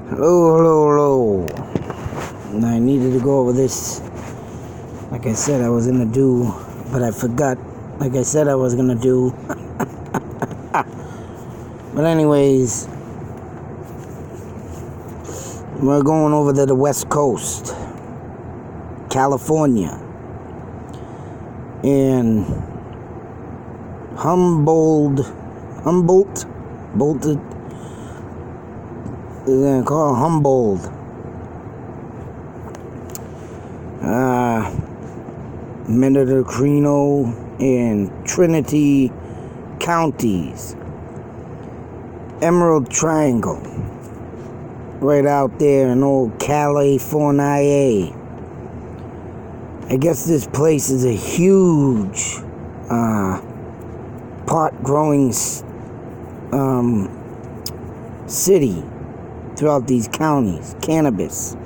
Hello. I needed to go over this. Like I said, I was gonna do, but I forgot. Like I said, I was gonna do. But anyways, we're going over to the West Coast, California, in Humboldt. They're gonna call Humboldt. Mendocino and Trinity counties. Emerald Triangle. Right out there in old California. I guess this place is a huge pot growing city throughout these counties, cannabis.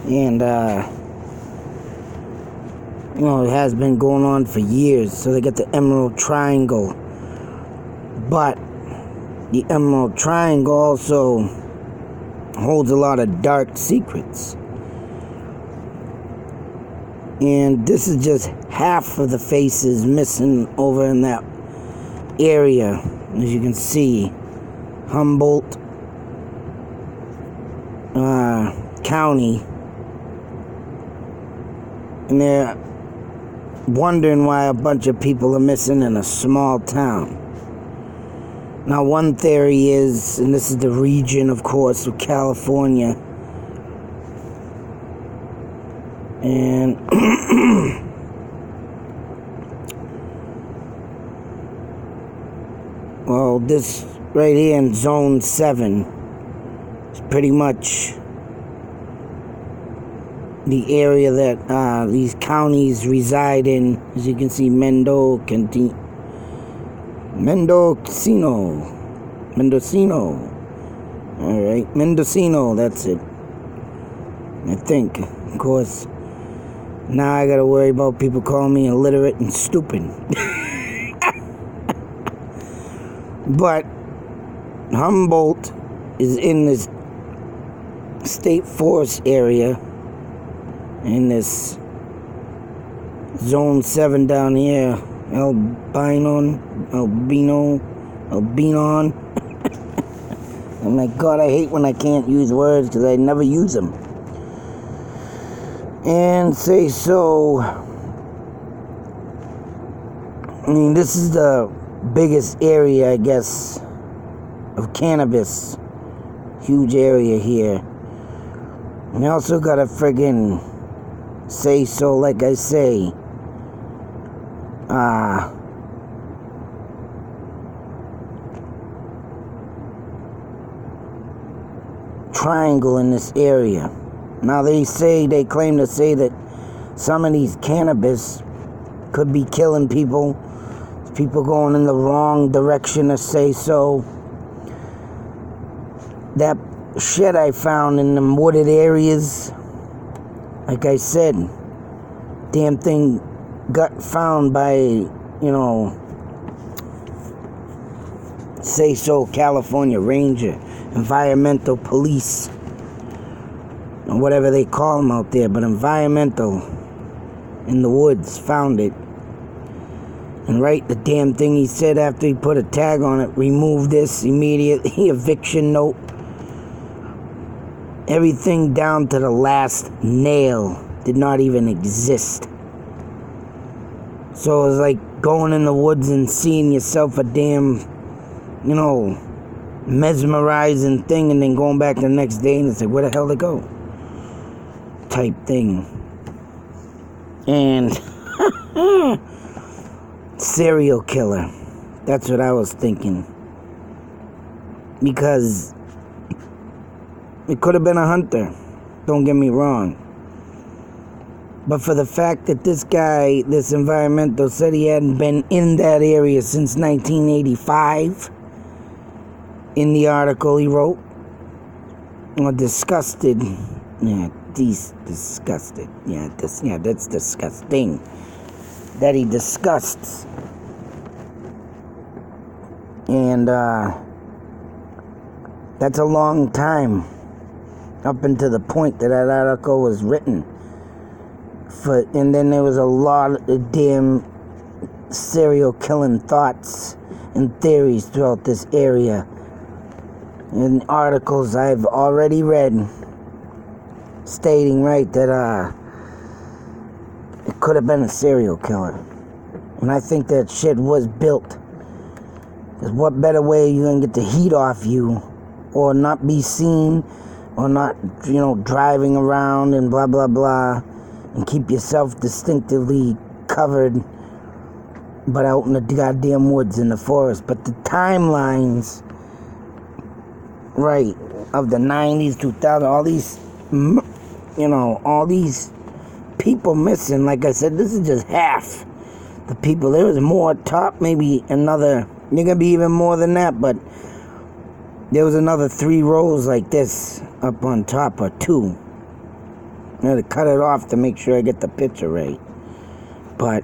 And it has been going on for years. So they got the Emerald Triangle. But the Emerald Triangle also holds a lot of dark secrets. And this is just half of the faces missing over in that area. As you can see, Humboldt County. And they're wondering why a bunch of people are missing in a small town. Now, one theory is, and this is the region, of course, of California, and well, this right here in Zone 7 is pretty much the area that these counties reside in. As you can see, Mendocino. Alright, Mendocino, that's it. I think, of course. Now I gotta worry about people calling me illiterate and stupid. But Humboldt is in this state forest area, in this Zone 7 down here. Albino. Oh my God, I hate when I can't use words because I never use them. And say so. I mean, this is the biggest area, I guess, of cannabis. Huge area here. And I also got a friggin' say so, like I say. Triangle in this area. Now they claim to say that some of these cannabis could be killing people. People going in the wrong direction, to say so. That shit I found in them wooded areas, like I said, damn thing got found by, say so California Ranger, environmental police, or whatever they call them out there, but environmental in the woods found it. And right, the damn thing he said after he put a tag on it, remove this immediately, eviction note. Everything down to the last nail did not even exist. So it was like going in the woods and seeing yourself a damn, mesmerizing thing, and then going back the next day and it's like, where the hell to go? Type thing. And serial killer. That's what I was thinking. Because it could have been a hunter. Don't get me wrong. But for the fact that this guy, this environmental, said he hadn't been in that area since 1985, in the article he wrote, or disgusted. Yeah, disgusted. That's disgusting. That he disgusts And that's a long time up until the point that article was written. And then there was a lot of damn serial killing thoughts and theories throughout this area. And articles I've already read stating that it could have been a serial killer. And I think that shit was built. Because what better way you gonna get the heat off you, or not be seen, or not, driving around and blah blah blah, and keep yourself distinctively covered, but out in the goddamn woods in the forest. But the timelines, right, of the 90s, 2000, all these, all these people missing. Like I said, this is just half the people. There was more top, maybe another, there gonna be even more than that, but there was another 3 rows like this up on top, or 2. I had to cut it off to make sure I get the picture right. But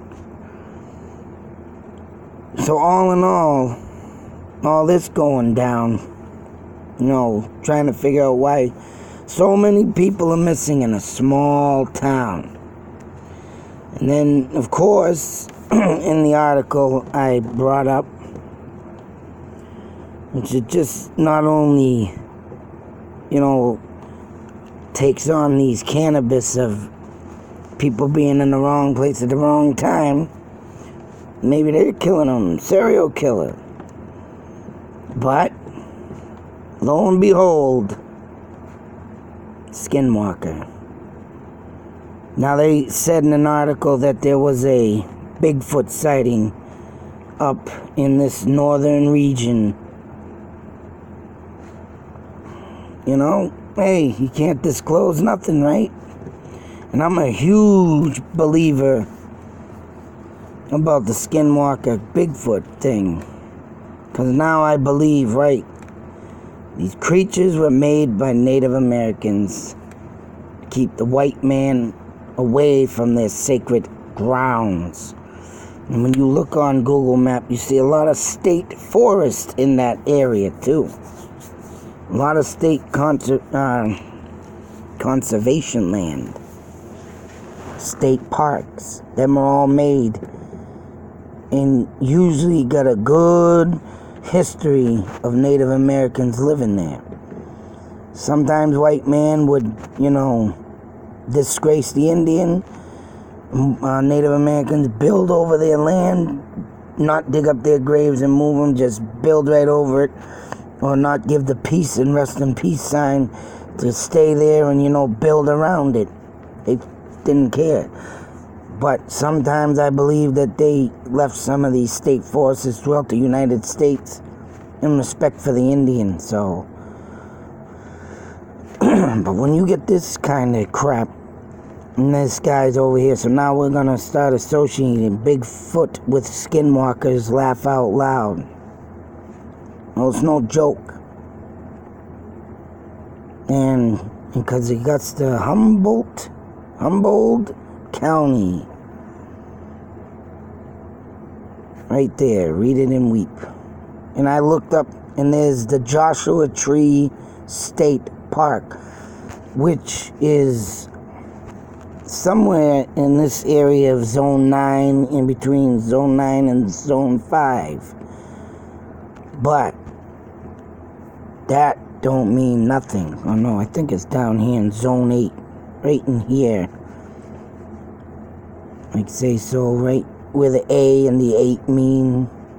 so all in all this going down, trying to figure out why so many people are missing in a small town. And then, of course, in the article I brought up, which it just not only, takes on these cannabis of people being in the wrong place at the wrong time. Maybe they're killing them, serial killer. But, lo and behold, Skinwalker. Now, they said in an article that there was a Bigfoot sighting up in this northern region. Hey, you can't disclose nothing, right? And I'm a huge believer about the Skinwalker Bigfoot thing. Because now I believe, right, these creatures were made by Native Americans to keep the white man away from their sacred grounds. And when you look on Google Map, you see a lot of state forest in that area too. A lot of state conservation land. State parks. Them are all made and usually got a good history of Native Americans living there. Sometimes white man would, disgrace the Indian. Native Americans build over their land, not dig up their graves and move them, just build right over it, or not give the peace and rest in peace sign, to stay there and, build around it. They didn't care. But sometimes I believe that they left some of these state forests throughout the United States in respect for the Indian, so. But when you get this kind of crap, and this guy's over here, so now we're gonna start associating Bigfoot with Skinwalkers, laugh out loud. Well, it's no joke. And because it got to Humboldt County. Right there, read it and weep. And I looked up, and there's the Joshua Tree State Park, which is somewhere in this area of Zone 9, in between Zone 9 and Zone 5. But that don't mean nothing. Oh no, I think it's down here in Zone 8, right in here. I'd say so, right where the A and the 8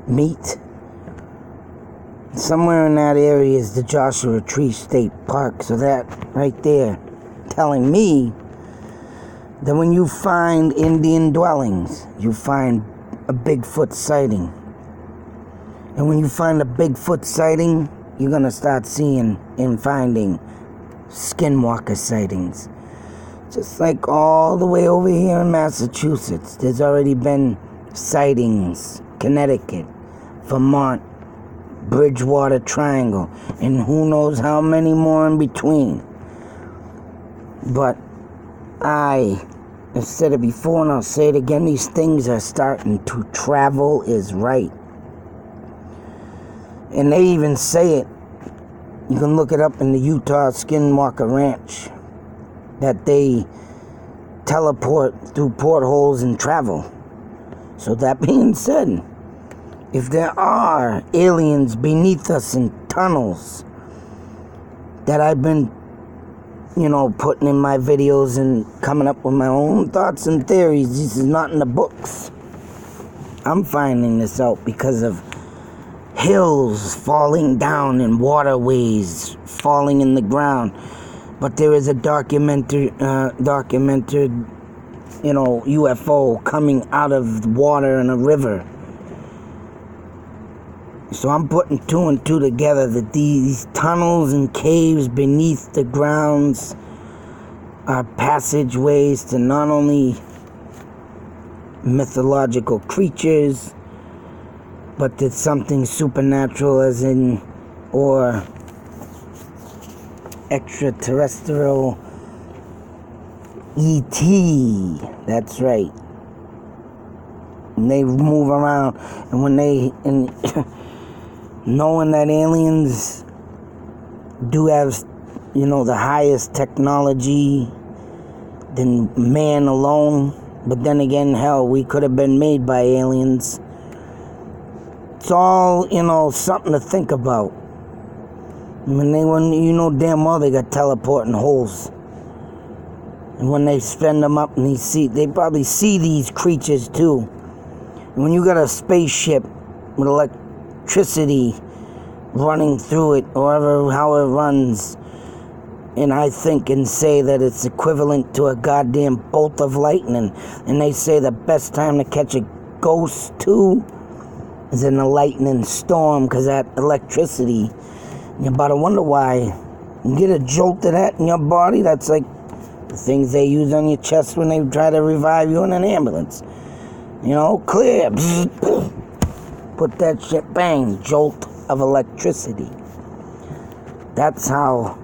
meet. Somewhere in that area is the Joshua Tree State Park. So that right there telling me that when you find Indian dwellings, you find a Bigfoot sighting. And when you find a Bigfoot sighting, you're going to start seeing and finding Skinwalker sightings. Just like all the way over here in Massachusetts, there's already been sightings. Connecticut, Vermont, Bridgewater Triangle, and who knows how many more in between. But I've said it before and I'll say it again, these things are starting to travel is right. And they even say it. You can look it up in the Utah Skinwalker Ranch, that they teleport through portholes and travel. So that being said, if there are aliens beneath us in tunnels that I've been, putting in my videos and coming up with my own thoughts and theories, this is not in the books. I'm finding this out because of hills falling down and waterways falling in the ground. But there is a documented UFO coming out of the water in a river. So I'm putting two and two together, that these tunnels and caves beneath the grounds are passageways to not only mythological creatures, but it's something supernatural, as in, or extraterrestrial ET. That's right. And they move around, and when knowing that aliens do have, the highest technology than man alone, but then again, hell, we could have been made by aliens. It's all, something to think about. When damn well they got teleporting holes. And when they spend them up and they probably see these creatures too. And when you got a spaceship with electricity running through it, or how it runs, and I think and say that it's equivalent to a goddamn bolt of lightning, and they say the best time to catch a ghost too is in a lightning storm, because that electricity, you're about to wonder why. You get a jolt of that in your body. That's like the things they use on your chest when they try to revive you in an ambulance. Clear. Put that shit, bang, jolt of electricity. That's how.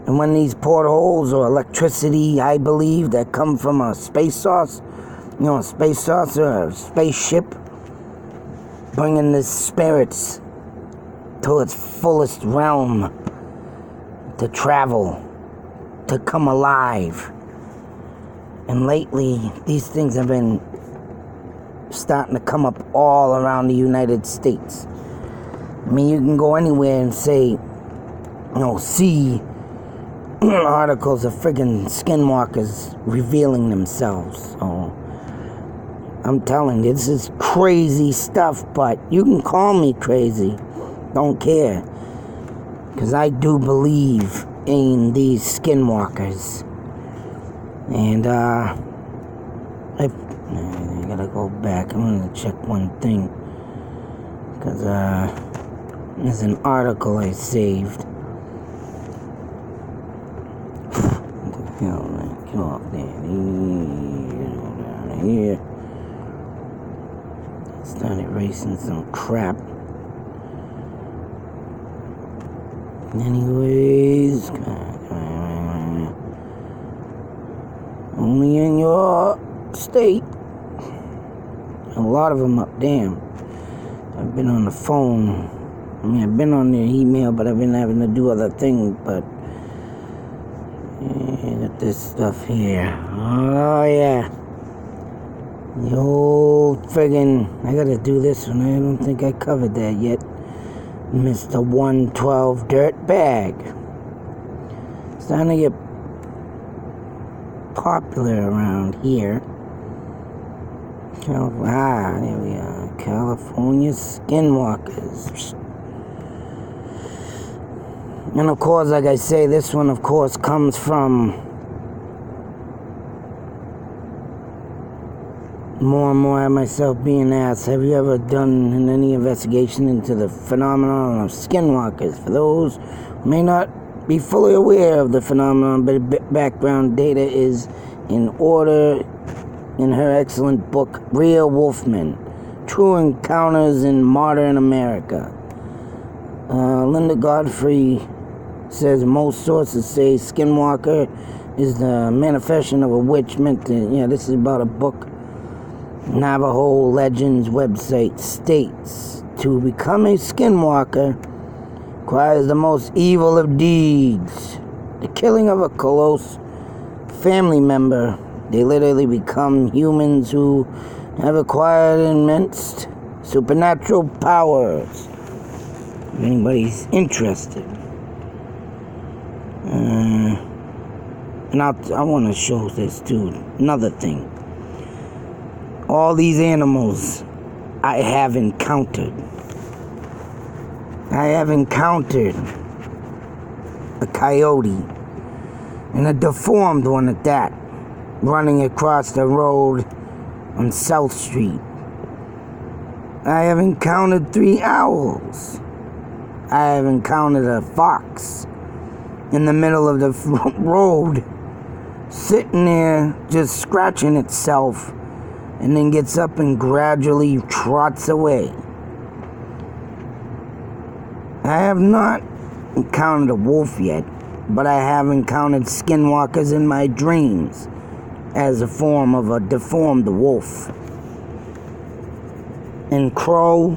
And when these portholes or electricity, I believe, that come from a space source, a space saucer or a spaceship, bringing the spirits to its fullest realm, to travel, to come alive. And lately, these things have been starting to come up all around the United States. I mean, you can go anywhere and say, see articles of friggin' skinwalkers revealing themselves. So I'm telling you, this is crazy stuff, but you can call me crazy. Don't care. Because I do believe in these skinwalkers. And, I gotta go back. I'm gonna check one thing. Because, there's an article I saved. What the hell, man? Get off there. Down here. Started erasing some crap. Anyways, only in your state. A lot of them up, damn. I've been on the phone. I've been on the email, but I've been having to do other things, but got this stuff here. Oh, yeah. The old friggin', I gotta do this one. I don't think I covered that yet. Mr. 112 Dirt Bag. It's starting to get popular around here. There we are. California Skinwalkers. And of course, like I say, this one, of course, comes from more and more myself being asked, have you ever done any investigation into the phenomenon of skinwalkers? For those who may not be fully aware of the phenomenon, but background data is in order in her excellent book, Rhea Wolfman, True Encounters in Modern America. Linda Godfrey says most sources say Skinwalker is the manifestation of a witch meant to, this is about a book Navajo Legends website states, to become a skinwalker requires the most evil of deeds. The killing of a close family member. They literally become humans who have acquired immense supernatural powers. If anybody's interested. And I want to show this too. Another thing. All these animals I have encountered. I have encountered a coyote, and a deformed one at that, running across the road on South Street. I have encountered 3 owls. I have encountered a fox in the middle of the road, sitting there just scratching itself, and then gets up and gradually trots away. I have not encountered a wolf yet, but I have encountered skinwalkers in my dreams as a form of a deformed wolf. And crow,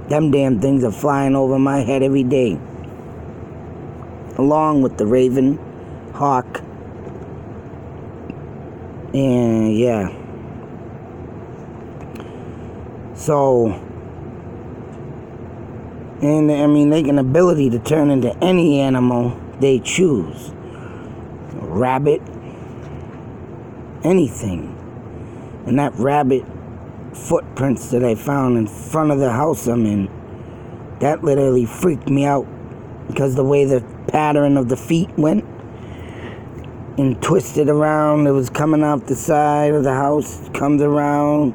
them damn things are flying over my head every day, along with the raven, hawk, and yeah. So, and I mean, they can ability to turn into any animal they choose. A rabbit, anything. And that rabbit footprints that I found in front of the house I'm in, that literally freaked me out, because the way the pattern of the feet went and twisted around, it was coming out the side of the house, comes around,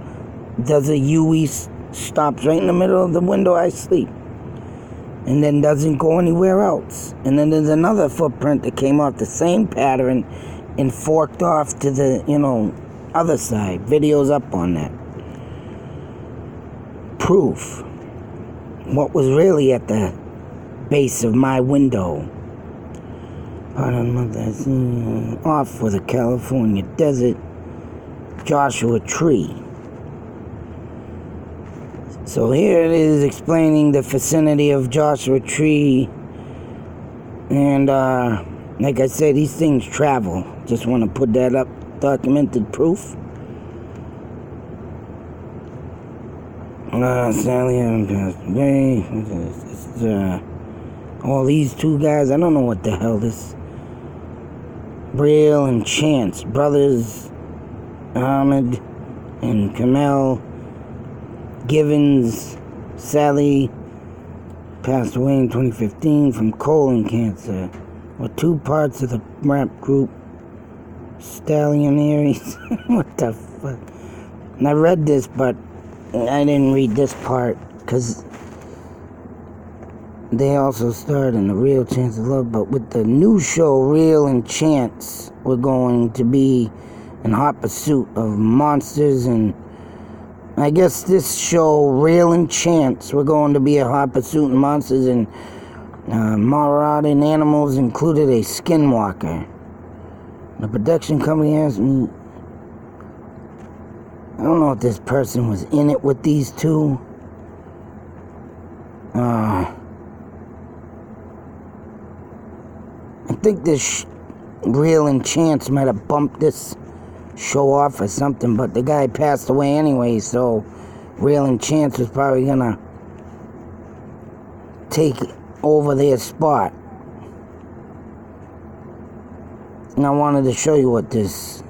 does a U-E, stops right in the middle of the window I sleep, and then doesn't go anywhere else. And then there's another footprint that came off the same pattern and forked off to the, other side. Videos up on that. Proof. What was really at the base of my window. Off for the California desert. Joshua Tree. So here it is explaining the vicinity of Joshua Tree. And like I said, these things travel. Just want to put that up. Documented proof. Sally Adam passed away. All these 2 guys, I don't know what the hell this. Braille and Chance, brothers Ahmed and Kamel Givens. Sally passed away in 2015 from colon cancer. Were 2 parts of the rap group Stallionaries. What the fuck? And I read this, but I didn't read this part, because they also starred in The Real Chance of Love. But with the new show, Real and Chance, we're going to be in hot pursuit of monsters. And I guess this show, Real and Chance, we're going to be a hot pursuit of monsters, and marauding animals included a skinwalker. The production company asked me, I don't know if this person was in it with these 2. I think this Real and Chance might have bumped this show off or something, but the guy passed away anyway, so Real and Chance was probably gonna take over their spot. And I wanted to show you what this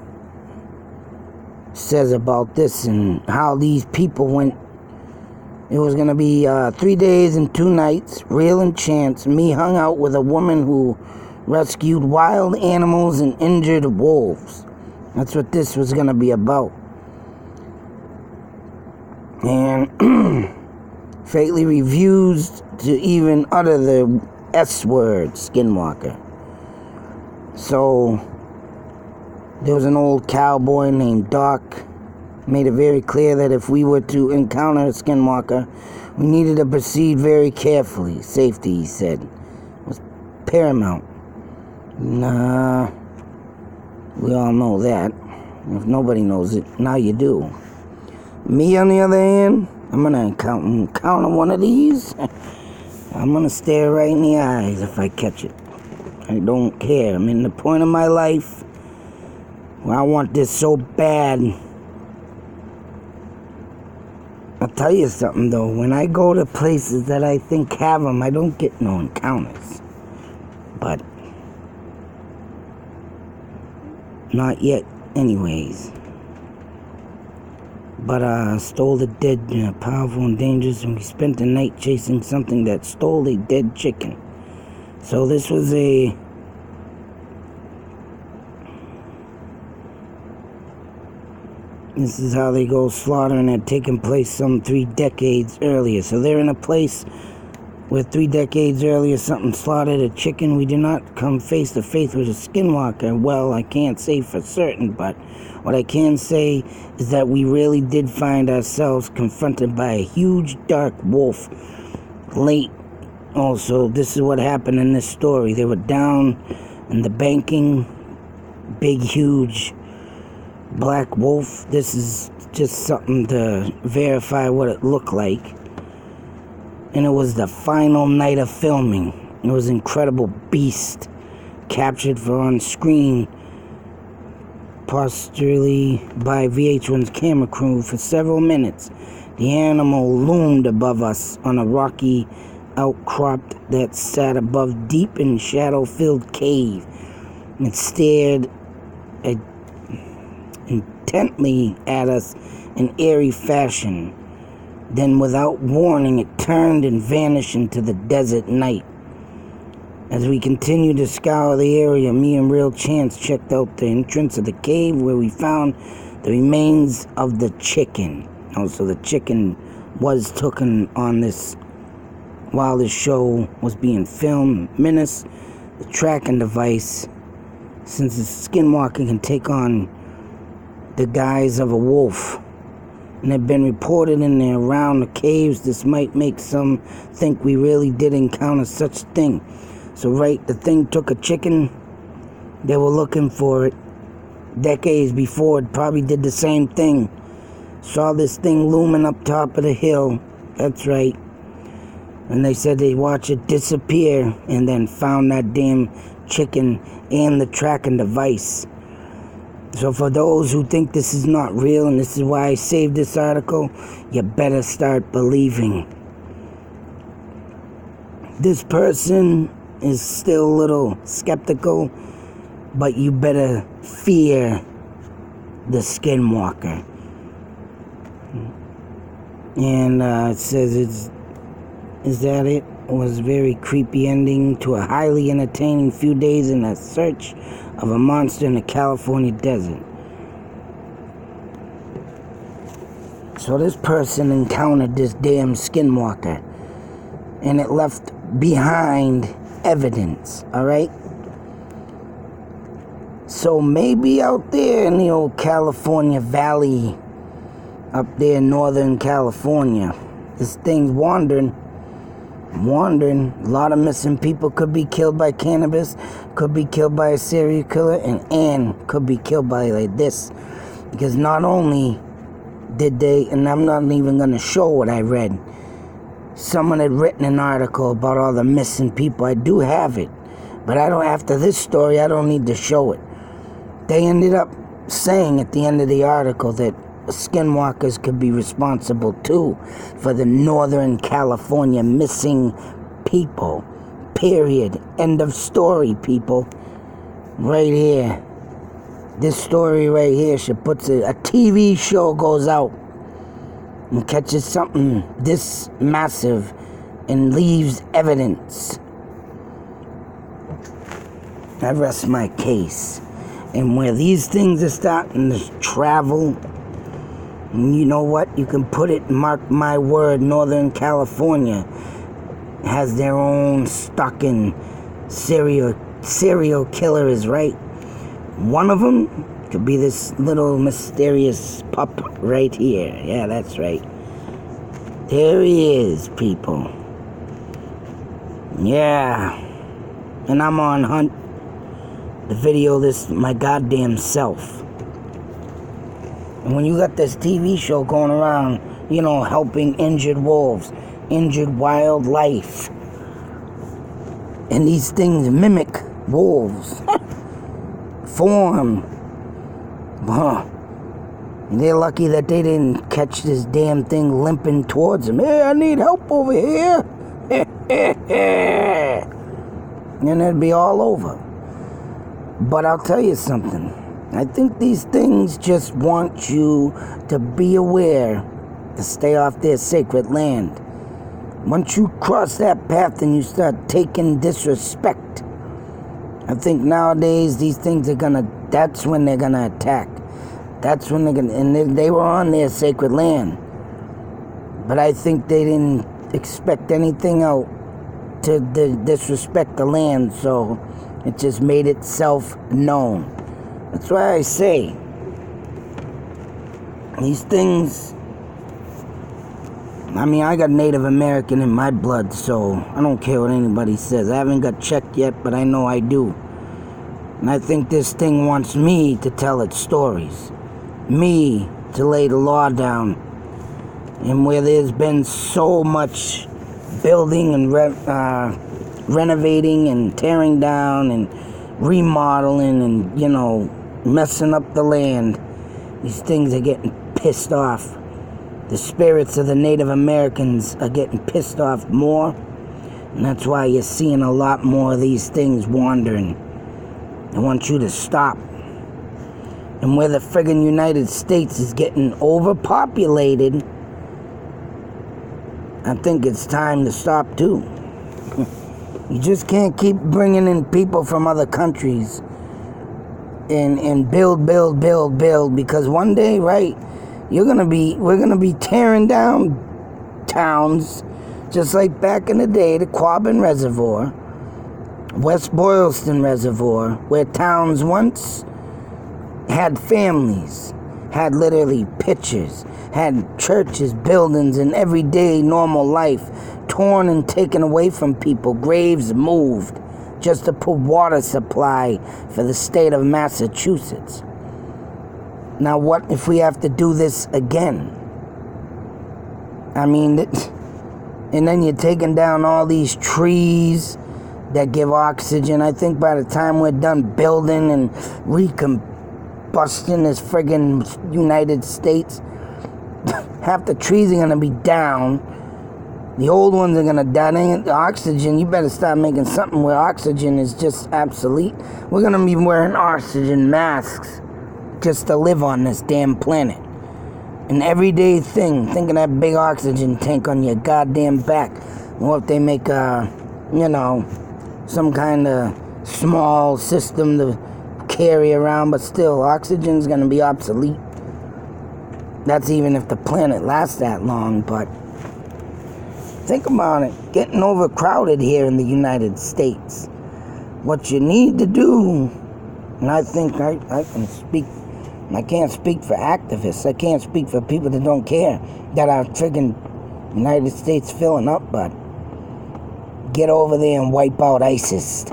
says about this and how these people went. It was going to be 3 days and 2 nights, Real and Chance. Me hung out with a woman who rescued wild animals and injured wolves. That's what this was going to be about. And fatally refused to even utter the S word, Skinwalker. So, there was an old cowboy named Doc, made it very clear that if we were to encounter a skinwalker, we needed to proceed very carefully. Safety, he said, was paramount. We all know that. If nobody knows it, now you do. Me, on the other hand, I'm gonna encounter one of these. I'm gonna stare right in the eyes if I catch it. I don't care. I'm in the point of my life where I want this so bad. I'll tell you something though, when I go to places that I think have them, I don't get no encounters. But not yet, anyways. But stole the dead, powerful and dangerous, and we spent the night chasing something that stole a dead chicken. So this was a... This is how they go slaughtering had taken place some 3 decades earlier. So they're in a place where 3 decades earlier something slaughtered a chicken. We did not come face to face with a skinwalker. Well, I can't say for certain, but what I can say is that we really did find ourselves confronted by a huge dark wolf late. Also, this is what happened in this story. They were down in the banking, big, huge black wolf. This is just something to verify what it looked like. And it was the final night of filming. It was incredible beast captured for on screen, posteriorly by VH1's camera crew for several minutes. The animal loomed above us on a rocky outcrop that sat above deep in shadow-filled cave. It stared intently at us in eerie fashion. Then, without warning, it turned and vanished into the desert night. As we continued to scour the area, me and Real Chance checked out the entrance of the cave where we found the remains of the chicken. Also, the chicken was taken on this while this show was being filmed. Menace, the tracking device, since the skinwalker can take on the guise of a wolf, and had been reported in and around the caves. This might make some think we really did encounter such thing. So right, the thing took a chicken. They were looking for it decades before. It probably did the same thing. Saw this thing looming up top of the hill. That's right. And they said they'd watch it disappear, and then found that damn chicken and the tracking device. So for those who think this is not real, and this is why I saved this article, you better start believing. This person is still a little skeptical, but you better fear the skinwalker. And it says is that it? Was a very creepy ending to a highly entertaining few days in a search of a monster in the California desert. So this person encountered this damn skinwalker, and it left behind evidence, alright? So maybe out there in the old California Valley, up there in Northern California, this thing's wandering. A lot of missing people could be killed by cannabis, could be killed by a serial killer, and could be killed by like this. Because not only did they, and I'm not even going to show what I read, someone had written an article about all the missing people. I do have it, but I don't, after this story, I don't need to show it. They ended up saying at the end of the article that skinwalkers could be responsible too for the Northern California missing people. Period. End of story, people. Right here. This story right here should put a TV show goes out and catches something this massive and leaves evidence. I rest my case. And where these things are starting to travel, and you know what? You can put it, mark my word, Northern California has their own stalking serial killer is right. One of them could be this little mysterious pup right here. Yeah, that's right. There he is, people. Yeah. And I'm on hunt to video this my goddamn self. And when you got this TV show going around, helping injured wolves, injured wildlife, and these things mimic wolves, form. They're lucky that they didn't catch this damn thing limping towards them. Hey, I need help over here. And it'd be all over. But I'll tell you something. I think these things just want you to be aware to stay off their sacred land. Once you cross that path and you start taking disrespect, I think nowadays these things that's when they're gonna attack. That's when and they were on their sacred land. But I think they didn't expect anything out to disrespect the land, so it just made itself known. That's why I say, these things, I got Native American in my blood, so I don't care what anybody says. I haven't got checked yet, but I know I do. And I think this thing wants me to tell its stories. Me to lay the law down. And where there's been so much building and renovating and tearing down and remodeling and, messing up the land, these things are getting pissed off. The spirits of the Native Americans are getting pissed off more, and that's why you're seeing a lot more of these things wandering. They want you to stop. And where the friggin' United States is getting overpopulated, I think it's time to stop too. You just can't keep bringing in people from other countries and build, because one day, right, we're gonna be tearing down towns, just like back in the day, the Quabbin Reservoir, West Boylston Reservoir, where towns once had families, had literally pictures, had churches, buildings, and everyday normal life torn and taken away from people, graves moved, just to put water supply for the state of Massachusetts. Now what if we have to do this again? And then you're taking down all these trees that give oxygen. I think by the time we're done building and recombusting this friggin' United States, half the trees are gonna be down. The old ones are gonna die. The oxygen, you better start making something where oxygen is just obsolete. We're gonna be wearing oxygen masks just to live on this damn planet. An everyday thing. Think of that big oxygen tank on your goddamn back. What if they make some kind of small system to carry around, but still, oxygen's gonna be obsolete. That's even if the planet lasts that long, but think about it. Getting overcrowded here in the United States. What you need to do, and I think I can speak, I can't speak for activists. I can't speak for people that don't care that our friggin' United States filling up, but get over there and wipe out ISIS.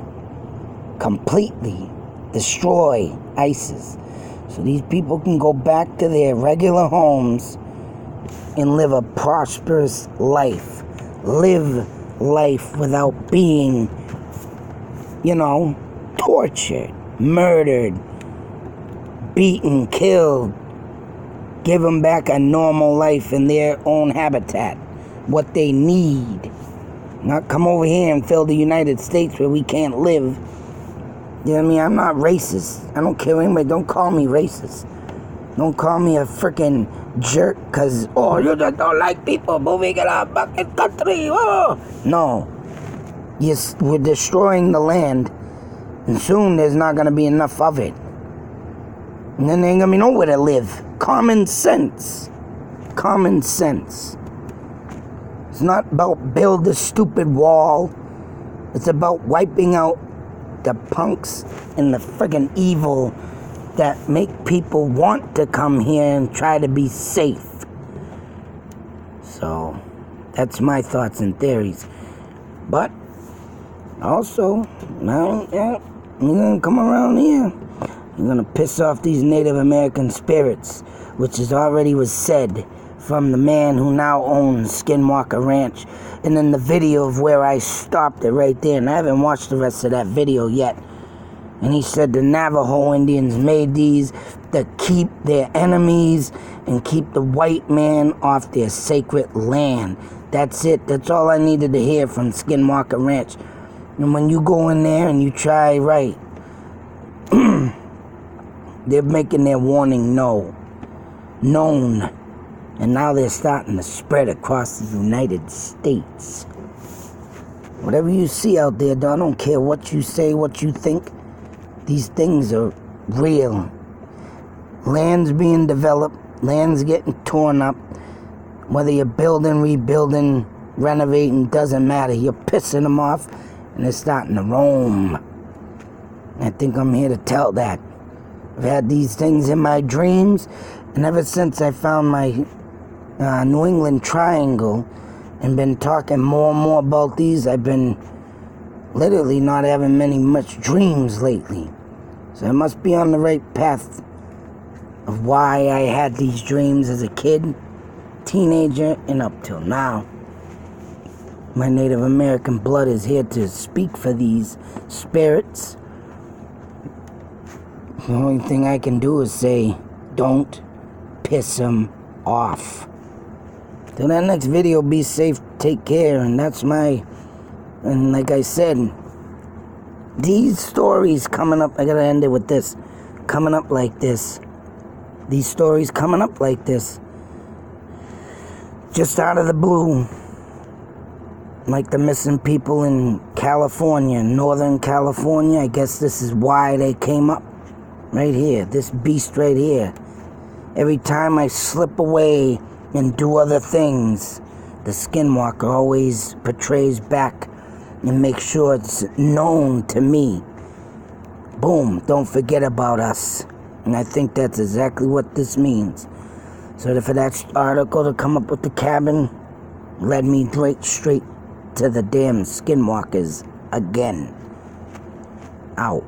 Completely destroy ISIS. So these people can go back to their regular homes and live a prosperous life. Live life without being, tortured, murdered, beaten, killed. Give them back a normal life in their own habitat, what they need. Not come over here and fill the United States where we can't live. You know what I mean? I'm not racist. I don't care anybody. Don't call me racist. Don't call me a freaking jerk because, you just don't like people moving in our fucking country. Oh. No. Yes, we're destroying the land, and soon there's not going to be enough of it. And then there ain't going to be nowhere to live. Common sense. Common sense. It's not about build a stupid wall. It's about wiping out the punks and the friggin' evil that make people want to come here and try to be safe. So, that's my thoughts and theories. But, also, you're gonna come around here. You're gonna piss off these Native American spirits which is already was said from the man who now owns Skinwalker Ranch. And in the video of where I stopped it right there, and I haven't watched the rest of that video yet, and he said the Navajo Indians made these to keep their enemies and keep the white man off their sacred land. That's it. That's all I needed to hear from Skinwalker Ranch. And when you go in there and you try right, they're making their warning known. And now they're starting to spread across the United States. Whatever you see out there, I don't care what you say, what you think. These things are real. Land's being developed. Land's getting torn up. Whether you're building, rebuilding, renovating, doesn't matter. You're pissing them off, and they're starting to roam. I think I'm here to tell that. I've had these things in my dreams, and ever since I found my New England Triangle and been talking more and more about these, I've been literally not having much dreams lately. So I must be on the right path of why I had these dreams as a kid, teenager, and up till now. My Native American blood is here to speak for these spirits. The only thing I can do is say, don't piss them off. Till that next video, be safe, take care, and and like I said, these stories coming up, I gotta end it with this, coming up like this, these stories coming up like this, just out of the blue, like the missing people in California, Northern California. I guess this is why they came up, right here, this beast right here. Every time I slip away and do other things, the Skinwalker always portrays back and makes sure it's known to me. Boom, don't forget about us. And I think that's exactly what this means. So for that article to come up with the cabin led me straight to the damn Skinwalkers again. Out.